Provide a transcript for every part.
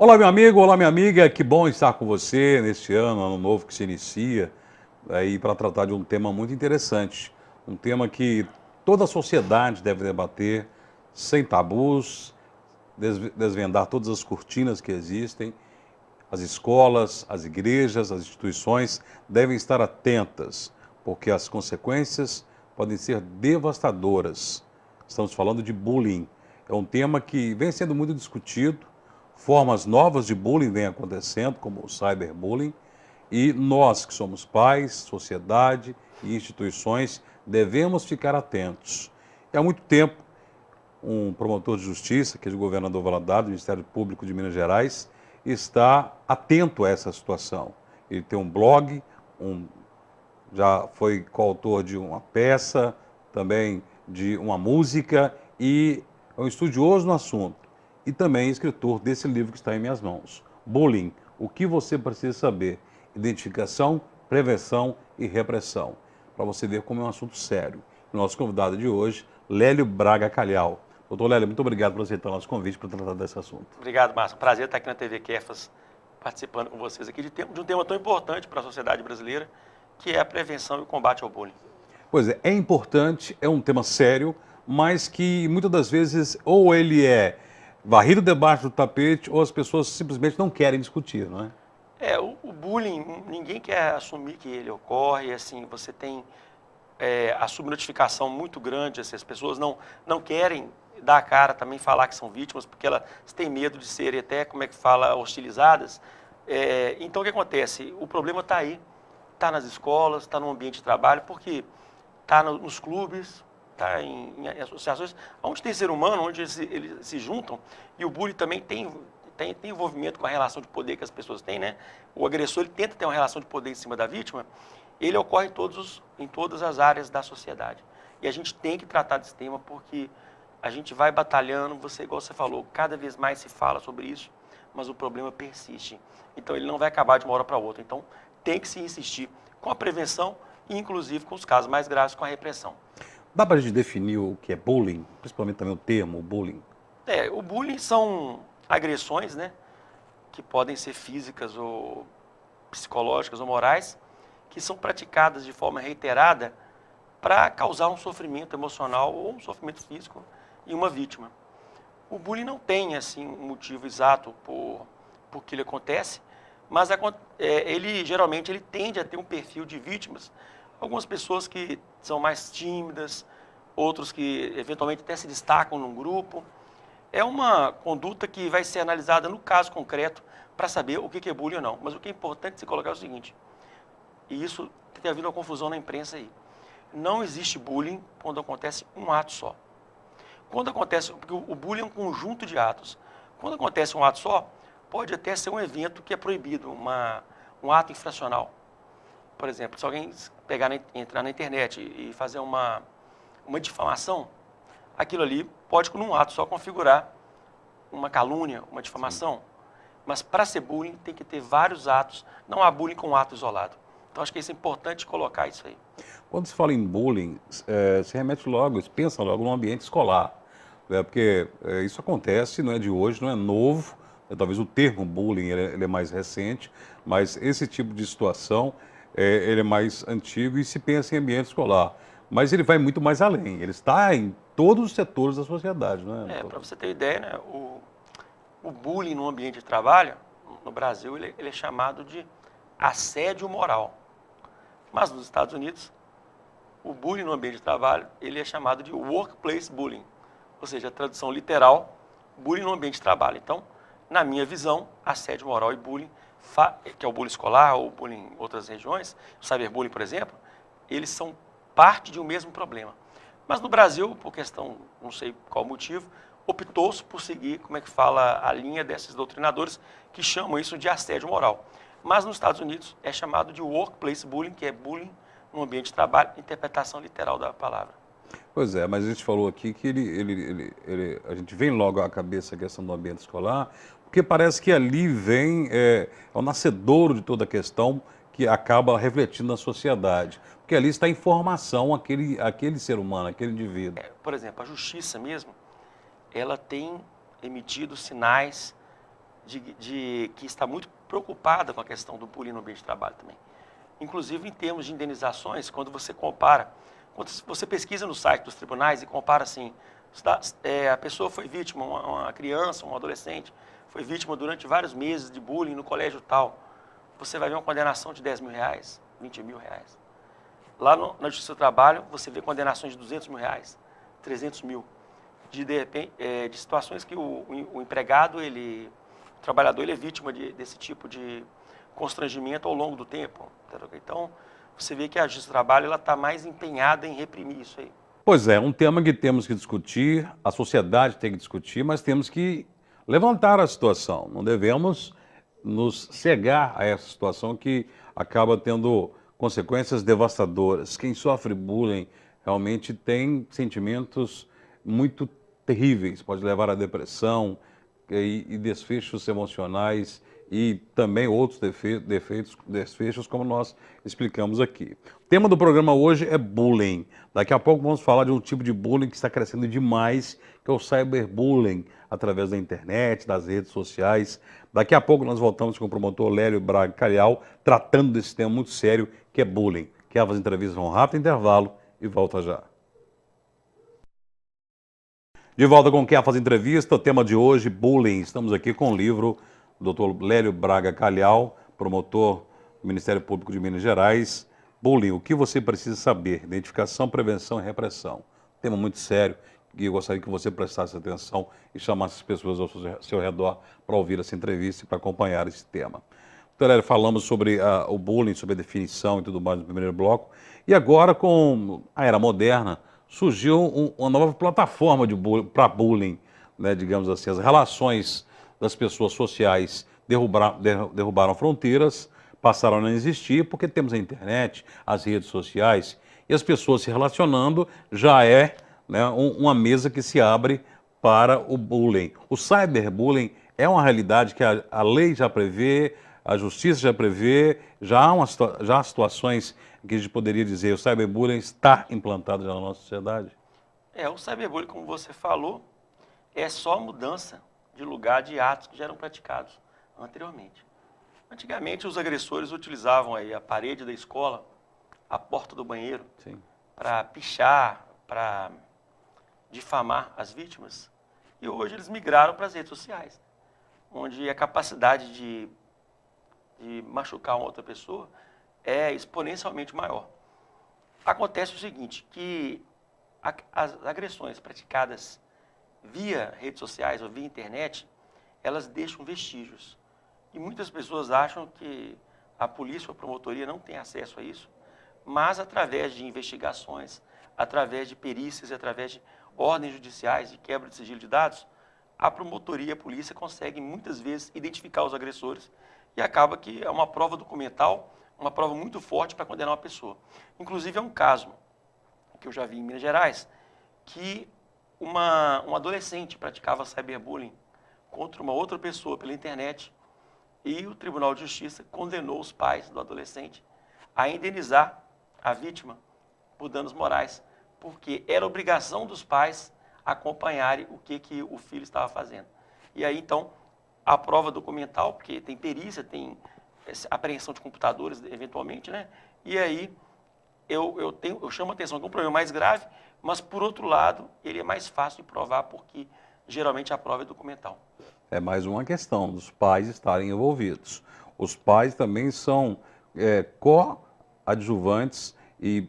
Olá, meu amigo, olá, minha amiga, que bom estar com você neste ano novo que se inicia, aí para tratar de um tema muito interessante, um tema que toda a sociedade deve debater, sem tabus, desvendar todas as cortinas que existem. As escolas, as igrejas, as instituições devem estar atentas, porque as consequências podem ser devastadoras. Estamos falando de bullying. É um tema que vem sendo muito discutido, formas novas de bullying vêm acontecendo, como o cyberbullying, e nós que somos pais, sociedade e instituições devemos ficar atentos. E há muito tempo, um promotor de justiça, que é de Governador Valadares, do Ministério Público de Minas Gerais, está atento a essa situação. Ele tem um blog, já foi coautor de uma peça, também de uma música e é um estudioso no assunto. E também escritor desse livro que está em minhas mãos. Bullying, o que você precisa saber? Identificação, prevenção e repressão. Para você ver como é um assunto sério. O nosso convidado de hoje, Lélio Braga Calhau. Doutor Lélio, muito obrigado por aceitar o nosso convite para tratar desse assunto. Obrigado, Márcio. Prazer estar aqui na TV Kefas, participando com vocês aqui de um tema tão importante para a sociedade brasileira, que é a prevenção e o combate ao bullying. Pois é importante, é um tema sério, mas que muitas das vezes ou ele é varrido debaixo do tapete ou as pessoas simplesmente não querem discutir, não é? O bullying, ninguém quer assumir que ele ocorre, assim, você tem a subnotificação muito grande, assim, as pessoas não querem dar a cara, também falar que são vítimas, porque elas têm medo de serem até, como é que fala, hostilizadas. Então, o que acontece? O problema está aí, está nas escolas, está no ambiente de trabalho, porque está nos clubes, está em associações, onde tem ser humano, onde eles se juntam, e o bullying também tem envolvimento com a relação de poder que as pessoas têm, né? O agressor ele tenta ter uma relação de poder em cima da vítima, ele ocorre em todas as áreas da sociedade. E a gente tem que tratar desse tema porque a gente vai batalhando, igual você falou, cada vez mais se fala sobre isso, mas o problema persiste. Então ele não vai acabar de uma hora para outra. Então tem que se insistir com a prevenção e inclusive com os casos mais graves com a repressão. Dá para a gente definir o que é bullying, principalmente também o termo bullying? O bullying são agressões, né, que podem ser físicas ou psicológicas ou morais, que são praticadas de forma reiterada para causar um sofrimento emocional ou um sofrimento físico em uma vítima. O bullying não tem assim um motivo exato por que ele acontece, mas ele geralmente ele tende a ter um perfil de vítimas. Algumas pessoas que são mais tímidas, outros que eventualmente até se destacam num grupo. É uma conduta que vai ser analisada no caso concreto para saber o que é bullying ou não. Mas o que é importante se colocar é o seguinte, e isso tem havido uma confusão na imprensa aí. Não existe bullying quando acontece um ato só. Quando acontece, porque o bullying é um conjunto de atos. Quando acontece um ato só, pode até ser um evento que é proibido, um ato infracional. Por exemplo, se alguém entrar na internet e fazer uma difamação, aquilo ali pode, num ato só, configurar uma calúnia, uma difamação. Sim. Mas para ser bullying tem que ter vários atos, não há bullying com um ato isolado. Então acho que isso é importante colocar isso aí. Quando se fala em bullying, se remete logo, se pensa logo no ambiente escolar, né? Porque isso acontece, não é de hoje, não é novo, talvez o termo bullying ele é mais recente, mas esse tipo de situação ele é mais antigo e se pensa em ambiente escolar. Mas ele vai muito mais além, ele está em todos os setores da sociedade, não é? Para você ter ideia, né, o bullying no ambiente de trabalho, no Brasil, ele é chamado de assédio moral. Mas nos Estados Unidos, o bullying no ambiente de trabalho, ele é chamado de workplace bullying. Ou seja, a tradução literal, bullying no ambiente de trabalho. Então, na minha visão, assédio moral e bullying, que é o bullying escolar ou bullying em outras regiões, o cyberbullying, por exemplo, eles são parte de um mesmo problema. Mas no Brasil, por questão, não sei qual motivo, optou-se por seguir, como é que fala, a linha desses doutrinadores que chamam isso de assédio moral. Mas nos Estados Unidos é chamado de workplace bullying, que é bullying no ambiente de trabalho, interpretação literal da palavra. Pois é, mas a gente falou aqui que a gente vem logo à cabeça a questão do ambiente escolar, porque parece que ali vem o nascedouro de toda a questão que acaba refletindo na sociedade. Porque ali está em formação aquele ser humano, aquele indivíduo. Por exemplo, a justiça mesmo, ela tem emitido sinais que está muito preocupada com a questão do bullying no ambiente de trabalho também. Inclusive em termos de indenizações, quando você compara, quando você pesquisa no site dos tribunais e compara assim, a pessoa foi vítima, uma criança, um adolescente, foi vítima durante vários meses de bullying no colégio tal, você vai ver uma condenação de R$10 mil, R$20 mil. Lá na Justiça do Trabalho, você vê condenações de R$200 mil, R$300 mil, de situações que o empregado, o trabalhador, ele é vítima desse tipo de constrangimento ao longo do tempo. Então, você vê que a Justiça do Trabalho está mais empenhada em reprimir isso aí. Pois é, um tema que temos que discutir, a sociedade tem que discutir, mas temos que levantar a situação. Não devemos nos cegar a essa situação que acaba tendo consequências devastadoras. Quem sofre bullying realmente tem sentimentos muito terríveis, pode levar à depressão e desfechos emocionais e também outros desfechos, como nós explicamos aqui. O tema do programa hoje é bullying. Daqui a pouco vamos falar de um tipo de bullying que está crescendo demais, que é o cyberbullying, através da internet, das redes sociais. Daqui a pouco nós voltamos com o promotor Lélio Braga Calhau, tratando desse tema muito sério, que é bullying. Que as entrevistas vão rápido intervalo e volta já. De volta com Quem Faz Entrevista, o tema de hoje, bullying. Estamos aqui com o livro do Dr. Lélio Braga Calhau, promotor do Ministério Público de Minas Gerais. Bullying, o que você precisa saber? Identificação, prevenção e repressão. Tema muito sério e eu gostaria que você prestasse atenção e chamasse as pessoas ao seu redor para ouvir essa entrevista e para acompanhar esse tema. Então, Lélio, falamos sobre o bullying, sobre a definição e tudo mais no primeiro bloco. E agora, com a era moderna, surgiu uma nova plataforma para bullying, né, digamos assim. As relações das pessoas sociais derrubaram fronteiras, passaram a não existir, porque temos a internet, as redes sociais, e as pessoas se relacionando já é, né, uma mesa que se abre para o bullying. O cyberbullying é uma realidade que a lei já prevê, a justiça já prevê, já há situações que a gente poderia dizer o cyberbullying está implantado já na nossa sociedade? O cyberbullying, como você falou, é só a mudança de lugar de atos que já eram praticados anteriormente. Antigamente, os agressores utilizavam aí a parede da escola, a porta do banheiro, para pichar, para difamar as vítimas. E hoje eles migraram para as redes sociais, onde a capacidade de machucar uma outra pessoa é exponencialmente maior. Acontece o seguinte, que as agressões praticadas via redes sociais ou via internet, elas deixam vestígios. E muitas pessoas acham que a polícia ou a promotoria não tem acesso a isso, mas através de investigações, através de perícias, através de ordens judiciais de quebra de sigilo de dados, a promotoria e a polícia conseguem muitas vezes identificar os agressores e acaba que é uma prova documental, uma prova muito forte para condenar uma pessoa. Inclusive, é um caso que eu já vi em Minas Gerais, que um adolescente praticava cyberbullying contra uma outra pessoa pela internet e o Tribunal de Justiça condenou os pais do adolescente a indenizar a vítima por danos morais, porque era obrigação dos pais acompanharem o que o filho estava fazendo. E aí, então, a prova documental, porque tem perícia, tem apreensão de computadores, eventualmente, né? E aí, eu chamo a atenção que é um problema mais grave, mas, por outro lado, ele é mais fácil de provar, porque geralmente a prova é documental. É mais uma questão dos pais estarem envolvidos. Os pais também são coadjuvantes e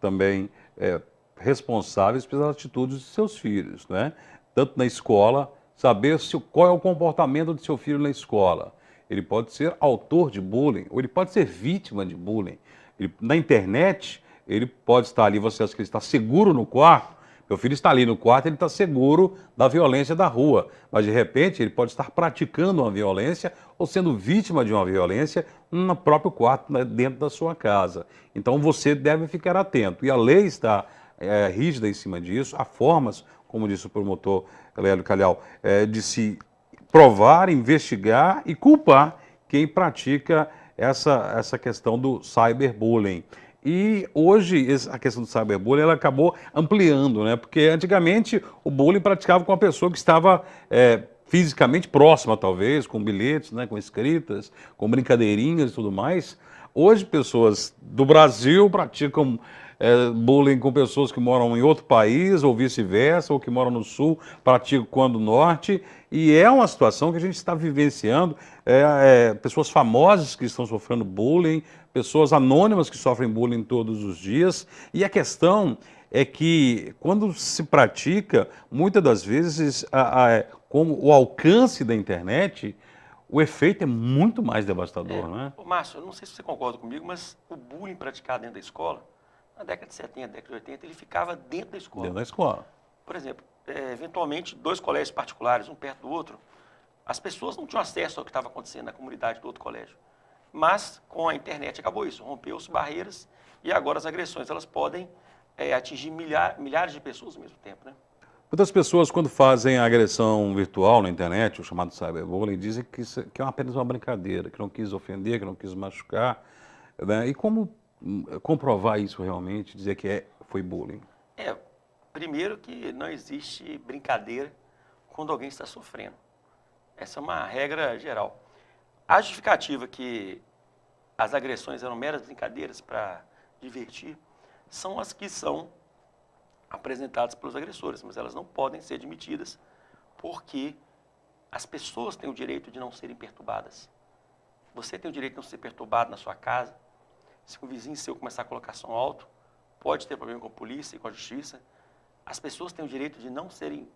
também responsáveis pelas atitudes de seus filhos, né? Tanto na escola, saber qual é o comportamento do seu filho na escola. Ele pode ser autor de bullying, ou ele pode ser vítima de bullying. Na internet, ele pode estar ali, você acha que ele está seguro no quarto, meu filho está ali no quarto, ele está seguro da violência da rua, mas de repente ele pode estar praticando uma violência ou sendo vítima de uma violência no próprio quarto, né, dentro da sua casa. Então você deve ficar atento. E a lei está rígida em cima disso, há formas, como disse o promotor Lélio Calhau, de se provar, investigar e culpar quem pratica essa questão do cyberbullying. E hoje a questão do cyberbullying ela acabou ampliando, né? Porque antigamente o bullying praticava com a pessoa que estava fisicamente próxima, talvez, com bilhetes, né, com escritas, com brincadeirinhas e tudo mais. Hoje, pessoas do Brasil praticam bullying com pessoas que moram em outro país, ou vice-versa, ou que moram no sul, praticam quando no norte, e é uma situação que a gente está vivenciando. Pessoas famosas que estão sofrendo bullying, pessoas anônimas que sofrem bullying todos os dias, e a questão é que, quando se pratica, muitas das vezes, como o alcance da internet, o efeito é muito mais devastador, né? Ô, Márcio, eu não sei se você concorda comigo, mas o bullying praticado dentro da escola, na década de 70, década de 80, ele ficava dentro da escola. Dentro da escola. Por exemplo, eventualmente, dois colégios particulares, um perto do outro, as pessoas não tinham acesso ao que estava acontecendo na comunidade do outro colégio. Mas, com a internet, acabou isso, rompeu-se barreiras, e agora as agressões elas podem atingir milhares de pessoas ao mesmo tempo, né? Muitas pessoas, quando fazem a agressão virtual na internet, o chamado cyberbullying, dizem que é apenas uma brincadeira, que não quis ofender, que não quis machucar, né? E como comprovar isso realmente, dizer que foi bullying? Primeiro que não existe brincadeira quando alguém está sofrendo. Essa é uma regra geral. A justificativa que as agressões eram meras brincadeiras para divertir são as que são apresentadas pelos agressores, mas elas não podem ser admitidas porque as pessoas têm o direito de não serem perturbadas. Você tem o direito de não ser perturbado na sua casa. Se um vizinho seu começar a colocar som alto, pode ter problema com a polícia e com a justiça. As pessoas têm o direito de não serem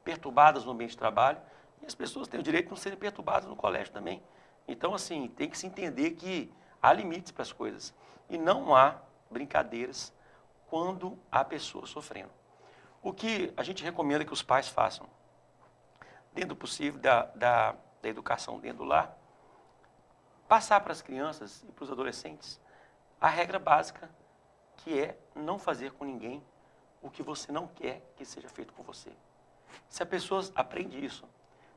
perturbadas no ambiente de trabalho e as pessoas têm o direito de não serem perturbadas no colégio também. Então, assim, tem que se entender que há limites para as coisas e não há brincadeiras quando há pessoas sofrendo. O que a gente recomenda que os pais façam, dentro do possível, da educação dentro do lar, passar para as crianças e para os adolescentes a regra básica, que é não fazer com ninguém o que você não quer que seja feito com você. Se a pessoa aprende isso,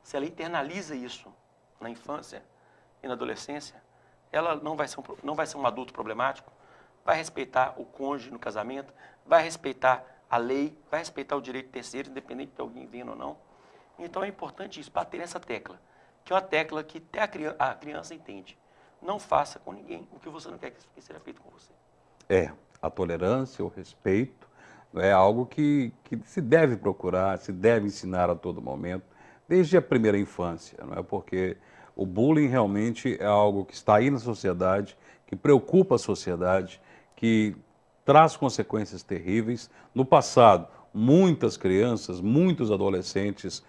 se ela internaliza isso na infância e na adolescência, ela não vai ser um adulto problemático, vai respeitar o cônjuge no casamento, vai respeitar a lei, vai respeitar o direito de terceiros, independente de alguém vendo ou não. Então é importante isso, bater nessa tecla, que é uma tecla que até a criança entende. Não faça com ninguém o que você não quer que seja feito com você. A tolerância, o respeito, é algo que se deve procurar, se deve ensinar a todo momento, desde a primeira infância, não é? Porque o bullying realmente é algo que está aí na sociedade, que preocupa a sociedade, que traz consequências terríveis. No passado, muitas crianças, muitos adolescentes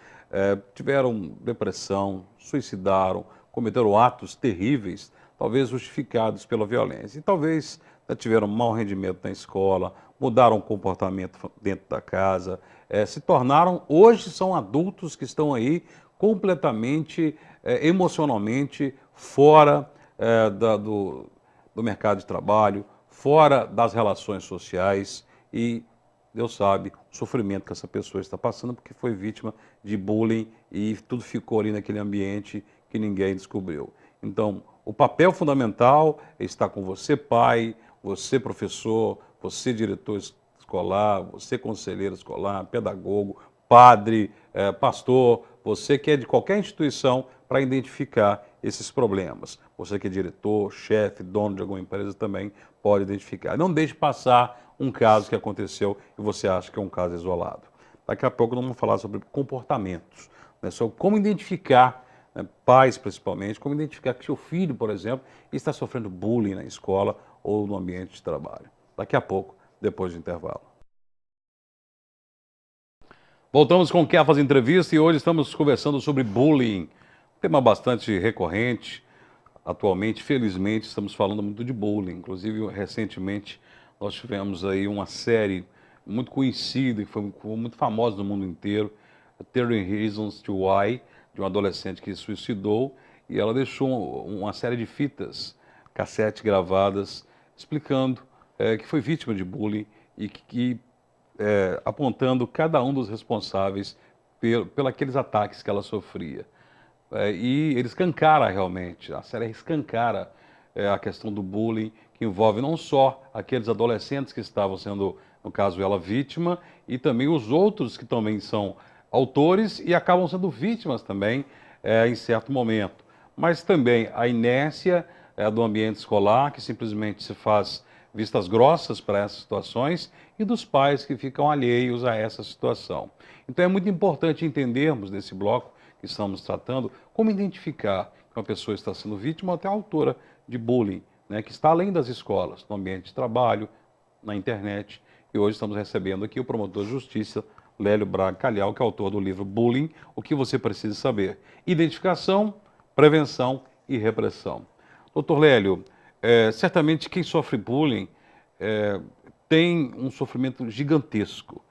tiveram depressão, suicidaram, cometeram atos terríveis, talvez justificados pela violência. E talvez tiveram mau rendimento na escola, mudaram o comportamento dentro da casa, se tornaram, hoje são adultos que estão aí completamente, emocionalmente, fora do mercado de trabalho, fora das relações sociais e Deus sabe o sofrimento que essa pessoa está passando porque foi vítima de bullying e tudo ficou ali naquele ambiente que ninguém descobriu. Então, o papel fundamental está com você, pai, você, professor, você, diretor escolar, você, conselheiro escolar, pedagogo, padre, pastor, você que é de qualquer instituição para identificar esses problemas. Você que é diretor, chefe, dono de alguma empresa também pode identificar. Não deixe passar um caso que aconteceu e você acha que é um caso isolado. Daqui a pouco nós vamos falar sobre comportamentos, né, sobre como identificar, né, pais principalmente, como identificar que seu filho, por exemplo, está sofrendo bullying na escola ou no ambiente de trabalho. Daqui a pouco, depois do intervalo. Voltamos com o Quer Fazer Entrevista e hoje estamos conversando sobre bullying, um tema bastante recorrente. Atualmente, felizmente, estamos falando muito de bullying. Inclusive, recentemente, nós tivemos aí uma série muito conhecida e foi muito famosa no mundo inteiro, 30 Reasons to Why, de uma adolescente que se suicidou, e ela deixou uma série de fitas, cassete gravadas, explicando que foi vítima de bullying e que apontando cada um dos responsáveis pelos aqueles ataques que ela sofria. E ele escancara realmente, a série escancara a questão do bullying, que envolve não só aqueles adolescentes que estavam sendo, no caso ela, vítima, e também os outros que também são autores e acabam sendo vítimas também em certo momento. Mas também a inércia do ambiente escolar, que simplesmente se faz vistas grossas para essas situações, e dos pais que ficam alheios a essa situação. Então é muito importante entendermos nesse bloco que estamos tratando como identificar que uma pessoa está sendo vítima ou até autora de bullying, né, que está além das escolas, no ambiente de trabalho, na internet. E hoje estamos recebendo aqui o promotor de justiça, Lélio Braga Calhau, que é autor do livro Bullying, o que você precisa saber. Identificação, prevenção e repressão. Doutor Lélio, certamente quem sofre bullying tem um sofrimento gigantesco,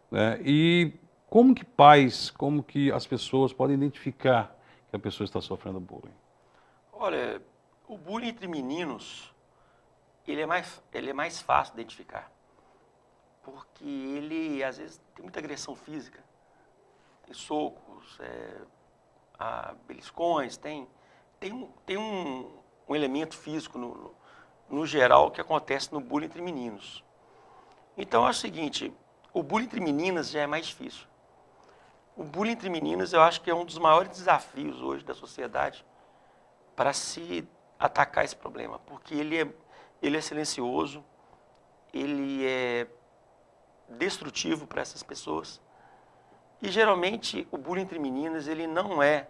né? E como que pais, como que as pessoas podem identificar que a pessoa está sofrendo bullying? Olha, o bullying entre meninos, ele é mais fácil de identificar. Porque ele, às vezes, tem muita agressão física. Tem socos, beliscões, tem um elemento físico, no geral, que acontece no bullying entre meninos. Então, é o seguinte, o bullying entre meninas já é mais difícil. O bullying entre meninas, eu acho que é um dos maiores desafios hoje da sociedade para se atacar esse problema. Porque ele é silencioso, ele é destrutivo para essas pessoas. E geralmente o bullying entre meninas ele não é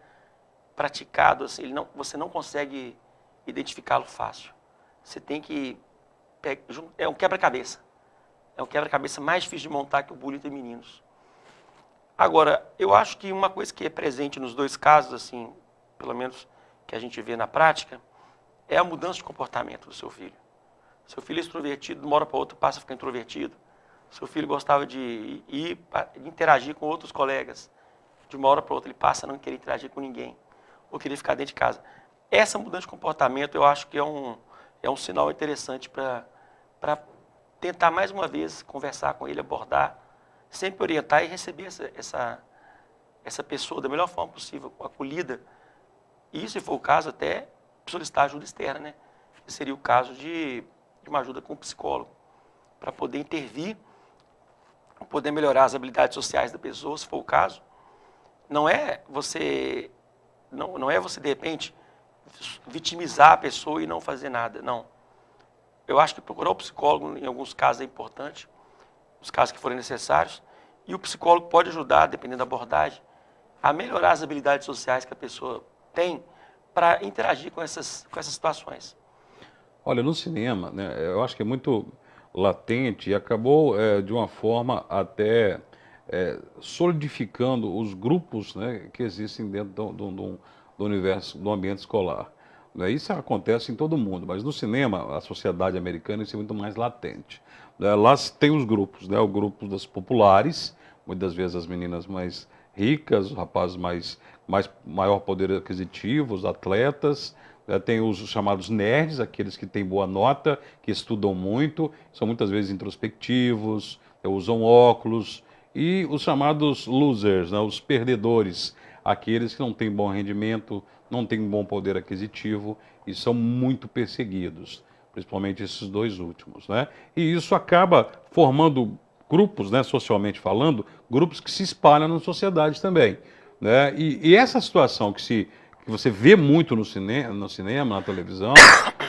praticado assim, você não consegue identificá-lo fácil. Você tem que é um quebra-cabeça. É um quebra-cabeça mais difícil de montar que o bullying entre meninos. Agora, eu acho que uma coisa que é presente nos dois casos, assim, pelo menos que a gente vê na prática, é a mudança de comportamento do seu filho. Seu filho é extrovertido, de uma hora para outra passa a ficar introvertido. Seu filho gostava de interagir com outros colegas. De uma hora para outra ele passa a não querer interagir com ninguém. Ou querer ficar dentro de casa. Essa mudança de comportamento eu acho que é um sinal interessante para tentar mais uma vez conversar com ele, abordar, sempre orientar e receber essa pessoa da melhor forma possível, acolhida. E se for o caso, até solicitar ajuda externa, né? Que seria o caso de uma ajuda com o psicólogo, para poder intervir, poder melhorar as habilidades sociais da pessoa, se for o caso. Não é você de repente vitimizar a pessoa e não fazer nada, não. Eu acho que procurar o psicólogo em alguns casos é importante, os casos que forem necessários, e o psicólogo pode ajudar, dependendo da abordagem, a melhorar as habilidades sociais que a pessoa tem para interagir com essas situações. Olha, no cinema, né, eu acho que é muito latente e acabou de uma forma até solidificando os grupos, né, que existem dentro do universo, do ambiente escolar. Né? Isso acontece em todo mundo, mas no cinema, a sociedade americana, isso é muito mais latente. Né? Lá tem os grupos, né, o grupo das populares, muitas vezes as meninas mais ricas, os rapazes maior poder aquisitivo, os atletas. Tem os chamados nerds, aqueles que têm boa nota, que estudam muito, são muitas vezes introspectivos, usam óculos. E os chamados losers, né, os perdedores, aqueles que não têm bom rendimento, não têm bom poder aquisitivo e são muito perseguidos, principalmente esses dois últimos. Né? E isso acaba formando grupos, né, socialmente falando, grupos que se espalham na sociedade também. Né? E essa situação que você vê muito no cinema, na televisão,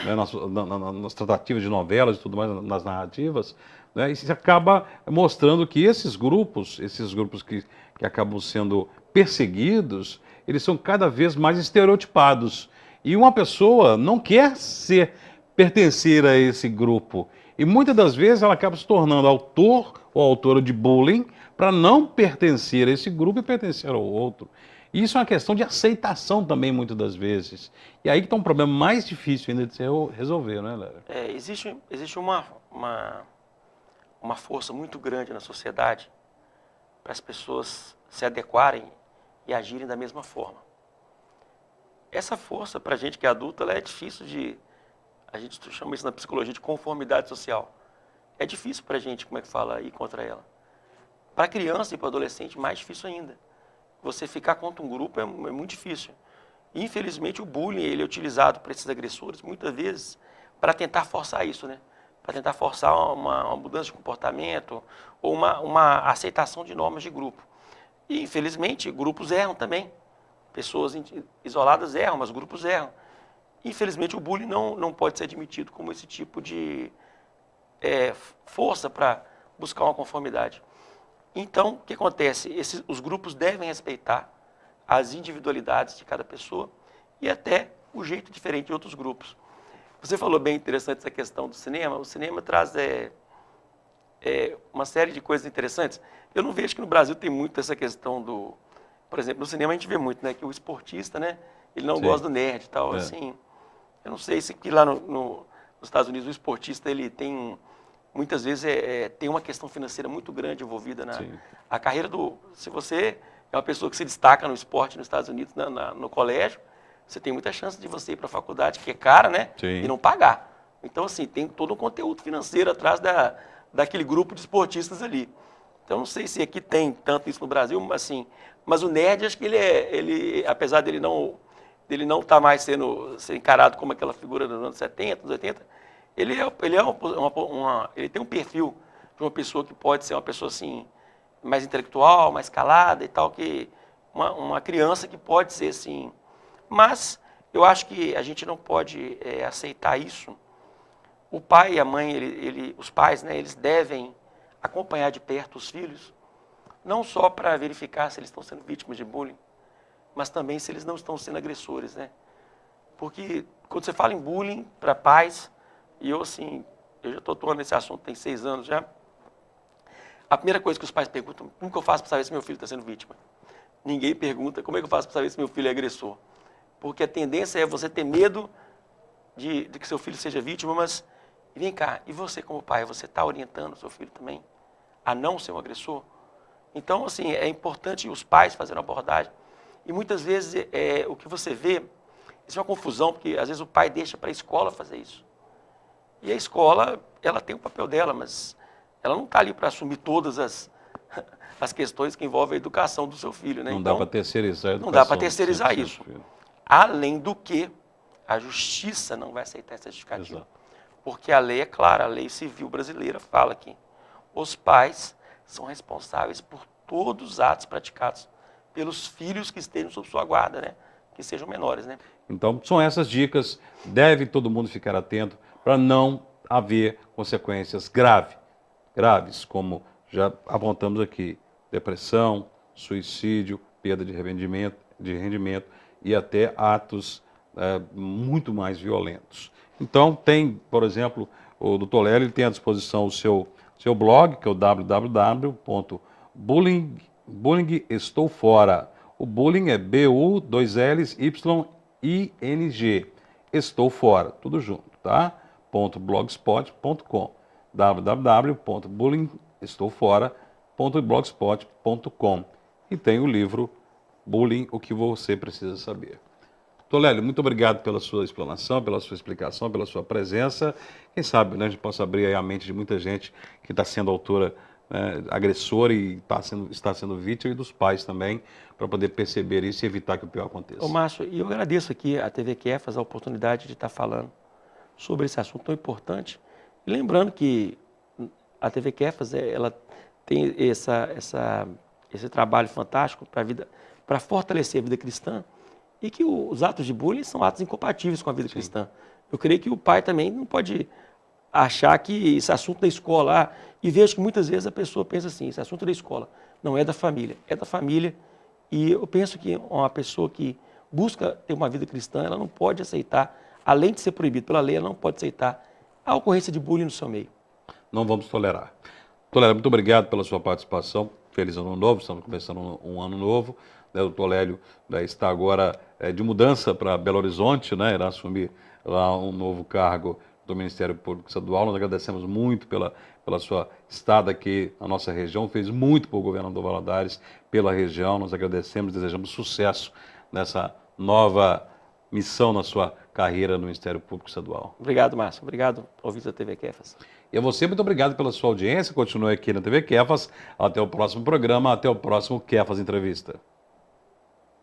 né, nas tratativas de novelas e tudo mais, nas narrativas, né, isso acaba mostrando que esses grupos que acabam sendo perseguidos, eles são cada vez mais estereotipados. E uma pessoa não quer pertencer a esse grupo. E muitas das vezes ela acaba se tornando autor ou autora de bullying para não pertencer a esse grupo e pertencer ao outro. E isso é uma questão de aceitação também, muitas das vezes. E aí que está um problema mais difícil ainda de se resolver, não é, Lélia? Existe uma força muito grande na sociedade para as pessoas se adequarem e agirem da mesma forma. Essa força, para a gente que é adulto, ela é difícil a gente chama isso na psicologia de conformidade social. É difícil para a gente, como é que fala, ir contra ela. Para criança e para adolescente, mais difícil ainda. Você ficar contra um grupo é muito difícil. Infelizmente, o bullying ele é utilizado por esses agressores, muitas vezes, para tentar forçar isso, né? Para tentar forçar uma mudança de comportamento ou uma aceitação de normas de grupo. E, infelizmente, grupos erram também. Pessoas isoladas erram, mas grupos erram. Infelizmente, o bullying não pode ser admitido como esse tipo de força para buscar uma conformidade. Então, o que acontece? Os grupos devem respeitar as individualidades de cada pessoa e até o jeito diferente de outros grupos. Você falou bem interessante essa questão do cinema. O cinema traz uma série de coisas interessantes. Eu não vejo que no Brasil tem muito essa questão do... Por exemplo, no cinema a gente vê muito, né, que o esportista, né, ele não gosta do nerd e tal. Assim, eu não sei se que lá nos Estados Unidos o esportista ele tem... Muitas vezes tem uma questão financeira muito grande envolvida na a carreira do... Se você é uma pessoa que se destaca no esporte nos Estados Unidos, no colégio, você tem muita chance de você ir para a faculdade, que é cara, né? E não pagar. Então, assim, tem todo um conteúdo financeiro atrás daquele grupo de esportistas ali. Então, não sei se aqui tem tanto isso no Brasil, assim, mas o nerd, acho que ele apesar dele não estar mais sendo encarado como aquela figura dos anos 70, dos 80, ele tem um perfil de uma pessoa que pode ser uma pessoa, assim, mais intelectual, mais calada e tal, que uma criança que pode ser, assim... Mas eu acho que a gente não pode aceitar isso. O pai e a mãe, os pais, né, eles devem acompanhar de perto os filhos, não só para verificar se eles estão sendo vítimas de bullying, mas também se eles não estão sendo agressores, né? Porque quando você fala em bullying para pais, e eu assim, eu já estou atuando nesse assunto tem 6 anos já, a primeira coisa que os pais perguntam, como que eu faço para saber se meu filho está sendo vítima? Ninguém pergunta como é que eu faço para saber se meu filho é agressor. Porque a tendência é você ter medo de que seu filho seja vítima, mas vem cá, e você como pai, você está orientando o seu filho também a não ser um agressor? Então, assim, é importante os pais fazerem uma abordagem. E muitas vezes o que você vê, isso é uma confusão, porque às vezes o pai deixa para a escola fazer isso. E a escola, ela tem o papel dela, mas ela não está ali para assumir todas as questões que envolvem a educação do seu filho, né? Não dá para terceirizar a educação. Não dá para terceirizar isso. Além do que, a justiça não vai aceitar essa justificativa. Exato. Porque a lei é clara, a lei civil brasileira fala que os pais são responsáveis por todos os atos praticados pelos filhos que estejam sob sua guarda, né? Que sejam menores, né? Então, são essas dicas, deve todo mundo ficar atento para não haver consequências graves, como já apontamos aqui, depressão, suicídio, perda de rendimento e até atos muito mais violentos. Então, tem, por exemplo, o Dr. Lélio tem à disposição o seu blog, que é o www.bullying.estoufora. O bullying é B-U-2-L-Y-I-N-G. Estou fora, tudo junto, tá? .blogspot.com www.bullyingestoufora.blogspot.com. E tem o livro Bullying, o que você precisa saber. Tolélio, muito obrigado pela sua explanação, pela sua explicação, pela sua presença. Quem sabe, né, a gente possa abrir aí a mente de muita gente que está sendo autora, né, agressora e está sendo vítima, e dos pais também, para poder perceber isso e evitar que o pior aconteça. Ô, Márcio, e eu agradeço aqui a TV Kefas a oportunidade de estar falando sobre esse assunto tão importante. E lembrando que a TV Kefas, ela tem esse trabalho fantástico para fortalecer a vida cristã, e que os atos de bullying são atos incompatíveis com a vida cristã. Eu creio que o pai também não pode achar que esse assunto da escola... e vejo que muitas vezes a pessoa pensa assim, esse assunto da escola não é da família, é da família. E eu penso que uma pessoa que busca ter uma vida cristã, ela não pode aceitar, além de ser proibido pela lei, ela não pode aceitar a ocorrência de bullying no seu meio. Não vamos tolerar. Tolélio, muito obrigado pela sua participação. Feliz ano novo, estamos começando um ano novo. O Tolélio está agora de mudança para Belo Horizonte, né? Irá assumir lá um novo cargo do Ministério Público Estadual. Nós agradecemos muito pela sua estada aqui na nossa região, fez muito por governador Valadares, pela região. Nós agradecemos, desejamos sucesso nessa nova missão na sua carreira no Ministério Público Estadual. Obrigado, Márcio. Obrigado, ouvintes da TV Kefas. E a você, muito obrigado pela sua audiência. Continue aqui na TV Kefas. Até o próximo programa, até o próximo Kefas Entrevista.